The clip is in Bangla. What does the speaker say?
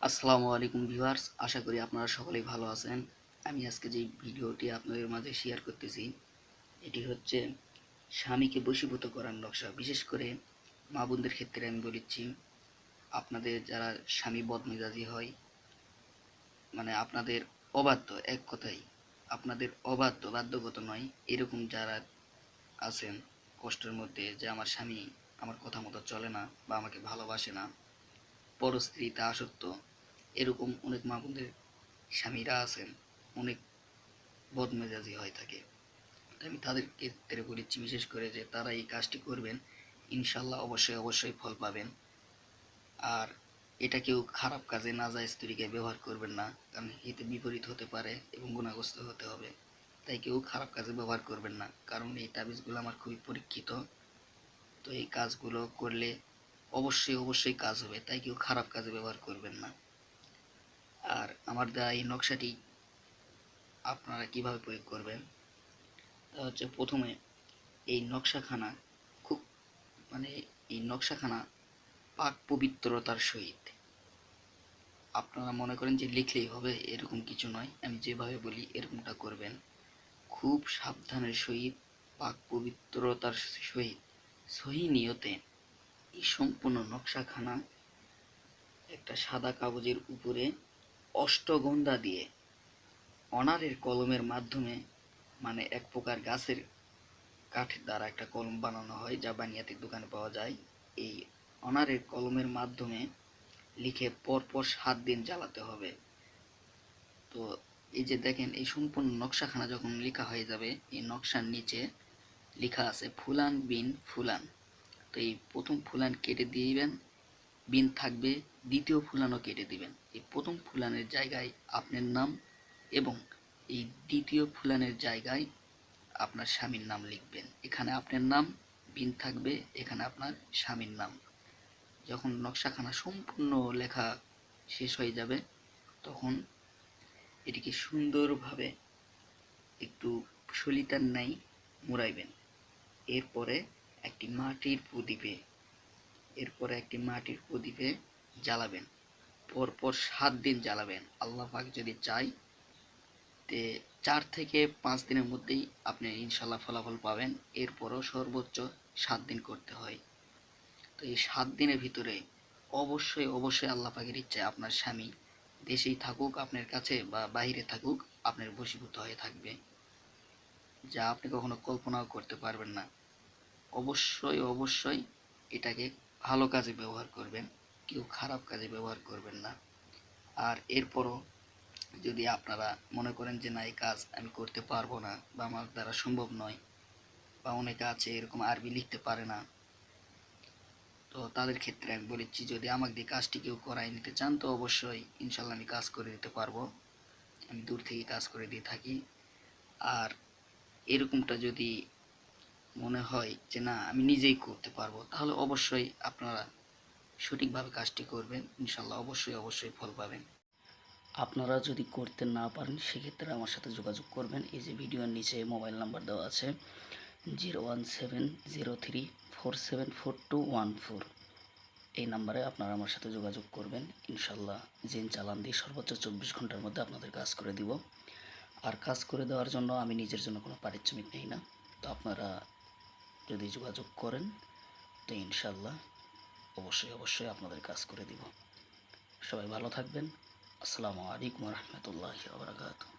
আসসালামু আলাইকুম ভিউয়ার্স, আশা করি আপনারা সকলেই ভালো আছেন। আমি আজকে যে ভিডিওটি আপনাদের মাঝে শেয়ার করতেছি এটি হচ্ছে স্বামীকে বশীভূত করার নকশা। বিশেষ করে মা বোনদের ক্ষেত্রে আমি বলেছি, আপনাদের যারা স্বামী বদমেজাজি হয়, মানে আপনাদের অবাধ্য, এক কথায় আপনাদের অবাধ্য, বাধ্যগত নয়, এরকম যারা আছেন কষ্টের মধ্যে যে আমার স্বামী আমার কথা মতো চলে না বা আমাকে ভালোবাসে না, পরস্ত্রীতে আসক্ত, এরকম অনেক মা বোনদের স্বামীরা আছেন অনেক বদমেজাজি হয়ে থাকে। আমি তাদের ক্ষেত্রে বলেছি বিশেষ করে যে তারা এই কাজটি করবেন, ইনশাল্লাহ অবশ্যই অবশ্যই ফল পাবেন। আর এটা কেউ খারাপ কাজে নাজায়েজ তরিকায় ব্যবহার করবেন না, কারণ এতে বিপরীত হতে পারে এবং গুণাগ্রস্ত হতে হবে। তাই কেউ খারাপ কাজে ব্যবহার করবেন না, কারণ এই তাবিজগুলো আমার খুবই পরীক্ষিত। তো এই কাজগুলো করলে অবশ্যই অবশ্যই কাজ হবে, তাই কেউ খারাপ কাজে ব্যবহার করবেন না। আর আমার দেওয়া এই নকশাটি আপনারা কিভাবে প্রয়োগ করবেন, তা হচ্ছে প্রথমে এই নকশাখানা খুব, মানে এই নকশাখানা পাক পবিত্রতার সহিত, আপনারা মনে করেন যে লিখলেই হবে এরকম কিছু নয়, আমি যেভাবে বলি এরকমটা করবেন। খুব সাবধানের সহিত, পাক পবিত্রতার সহিত, সহি নিয়তে এই সম্পূর্ণ নকশাখানা একটা সাদা কাগজের উপরে অষ্টগন্ধা দিয়ে অনারের কলমের মাধ্যমে, মানে এক প্রকার গাছের কাঠের দ্বারা একটা কলম বানানো হয় যা বানিয়াতির দোকানে পাওয়া যায়, এই অনারের কলমের মাধ্যমে লিখে পরপর 7 দিন জ্বালাতে হবে। তো এই যে দেখেন, এই সম্পূর্ণ নকশাখানা যখন লেখা হয়ে যাবে, এই নকশার নিচে লেখা আছে ফুলান বিন ফুলান। তো এই প্রথম ফুলান কেটে দিবেন, বিন থাকবে, দ্বিতীয় ফুলানও কেটে দিবেন। এই প্রথম ফুলানের জায়গায় আপনার নাম এবং এই দ্বিতীয় ফুলানের জায়গায় আপনার স্বামীর নাম লিখবেন। এখানে আপনার নাম, বিন থাকবে, এখানে আপনার স্বামীর নাম। যখন নকশাখানা সম্পূর্ণ লেখা শেষ হয়ে যাবে, তখন এটিকে সুন্দরভাবে একটু সলিতার ন্যায় মুড়াইবেন। এরপরে একটি মাটির প্রদীপে জ্বালাবেন। পরপর 7 দিন জ্বালাবেন। আল্লাহ পাক যদি চায়, তে 4 থেকে 5 দিনের মধ্যেই আপনি ইনশাল্লাহ ফলাফল পাবেন। এরপরও সর্বোচ্চ 7 দিন করতে হয়। তো এই 7 দিনের ভিতরে অবশ্যই অবশ্যই আল্লাহ পাকের ইচ্ছায় আপনার স্বামী দেশেই থাকুক আপনার কাছে বা বাইরে থাকুক, আপনার বশীভূত হয়ে থাকবে, যা আপনি কখনো কল্পনাও করতে পারবেন না। অবশ্যই অবশ্যই এটাকে ভালো কাজে ব্যবহার করবেন, কেউ খারাপ কাজে ব্যবহার করবেন না। আর এরপরও যদি আপনারা মনে করেন যে না, এই কাজ আমি করতে পারবো না বা আমার দ্বারা সম্ভব নয়, বা অনেকে আছে এরকম আরবি লিখতে পারে না, তো তাদের ক্ষেত্রে আমি বলেছি যদি আমাকে দিয়ে কাজটি কেউ করাই নিতে চান তো অবশ্যই ইনশাল্লাহ আমি কাজ করে দিতে পারবো। আমি দূর থেকে কাজ করে দিয়ে থাকি। আর এরকমটা যদি মনে হয় যে না আমি নিজেই করতে পারবো, তাহলে অবশ্যই আপনারা সঠিকভাবে কাজটি করবেন, ইনশাল্লাহ অবশ্যই অবশ্যই ফল পাবেন। আপনারা যদি করতে না পারেন সেক্ষেত্রে আমার সাথে যোগাযোগ করবেন। এই যে ভিডিওর নিচে মোবাইল নাম্বার দেওয়া আছে 01703474214, এই নাম্বারে আপনারা আমার সাথে যোগাযোগ করবেন। ইনশাল্লাহ জিন চালান দিয়ে সর্বোচ্চ 24 ঘন্টার মধ্যে আপনাদের কাজ করে দিব। আর কাজ করে দেওয়ার জন্য আমি নিজের জন্য কোনো পারিশ্রমিক নেই না। তো আপনারা যদি যোগাযোগ করেন তো ইনশাল্লাহ অবশ্যই অবশ্যই আপনাদের কাজ করে দিব। সবাই ভালো থাকবেন। আসসালামু আলাইকুম রহমতুল্লাহি ওয়া বারাকাতুহু।